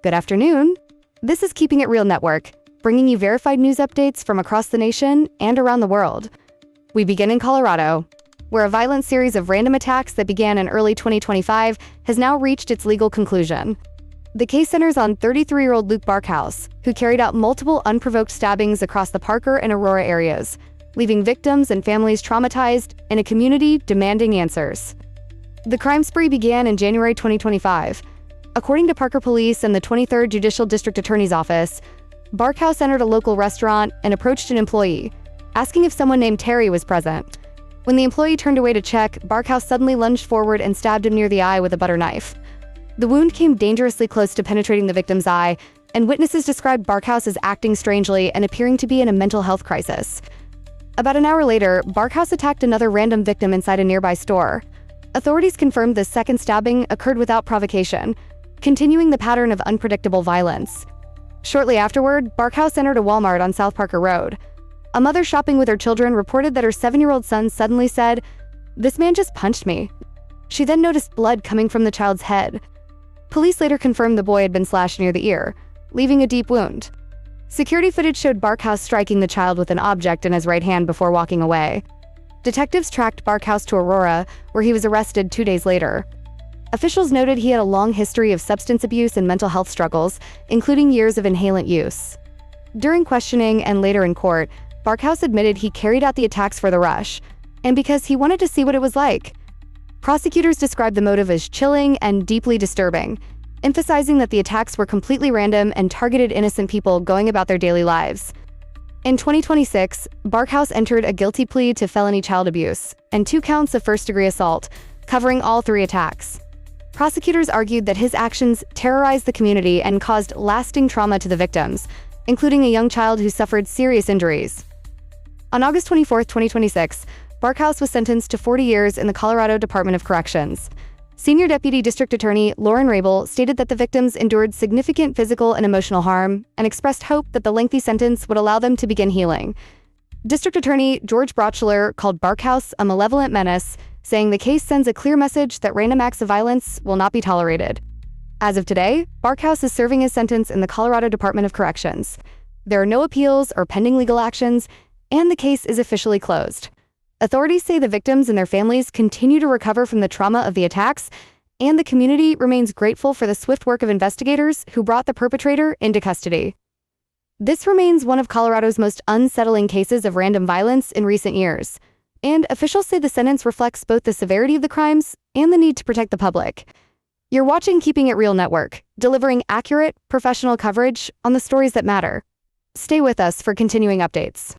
Good afternoon. This is Keeping It Real Network, bringing you verified news updates from across the nation and around the world. We begin in Colorado, where a violent series of random attacks that began in early 2025 has now reached its legal conclusion. The case centers on 33-year-old Luke Barkhaus, who carried out multiple unprovoked stabbings across the Parker and Aurora areas, leaving victims and families traumatized and a community demanding answers. The crime spree began in January 2025. According to Parker Police and the 23rd Judicial District Attorney's Office, Barkhaus entered a local restaurant and approached an employee, asking if someone named Terry was present. When the employee turned away to check, Barkhaus suddenly lunged forward and stabbed him near the eye with a butter knife. The wound came dangerously close to penetrating the victim's eye, and witnesses described Barkhaus as acting strangely and appearing to be in a mental health crisis. About an hour later, Barkhaus attacked another random victim inside a nearby store. Authorities confirmed the second stabbing occurred without provocation, continuing the pattern of unpredictable violence. Shortly afterward, Barkhaus entered a Walmart on South Parker Road. A mother shopping with her children reported that her 7-year-old son suddenly said, "This man just punched me." She then noticed blood coming from the child's head. Police later confirmed the boy had been slashed near the ear, leaving a deep wound. Security footage showed Barkhaus striking the child with an object in his right hand before walking away. Detectives tracked Barkhaus to Aurora, where he was arrested 2 days later. Officials noted he had a long history of substance abuse and mental health struggles, including years of inhalant use. During questioning and later in court, Barkhaus admitted he carried out the attacks for the rush, and because he wanted to see what it was like. Prosecutors described the motive as chilling and deeply disturbing, emphasizing that the attacks were completely random and targeted innocent people going about their daily lives. In 2026, Barkhaus entered a guilty plea to felony child abuse and 2 counts of first-degree assault, covering all 3 attacks. Prosecutors argued that his actions terrorized the community and caused lasting trauma to the victims, including a young child who suffered serious injuries. On August 24, 2026, Barkhaus was sentenced to 40 years in the Colorado Department of Corrections. Senior Deputy District Attorney Lauren Rabel stated that the victims endured significant physical and emotional harm and expressed hope that the lengthy sentence would allow them to begin healing. District Attorney George Brotchler called Barkhaus a malevolent menace, saying the case sends a clear message that random acts of violence will not be tolerated. As of today, Barkhaus is serving his sentence in the Colorado Department of Corrections. There are no appeals or pending legal actions, and the case is officially closed. Authorities say the victims and their families continue to recover from the trauma of the attacks, and the community remains grateful for the swift work of investigators who brought the perpetrator into custody. This remains one of Colorado's most unsettling cases of random violence in recent years, and officials say the sentence reflects both the severity of the crimes and the need to protect the public. You're watching Keeping It Real Network, delivering accurate, professional coverage on the stories that matter. Stay with us for continuing updates.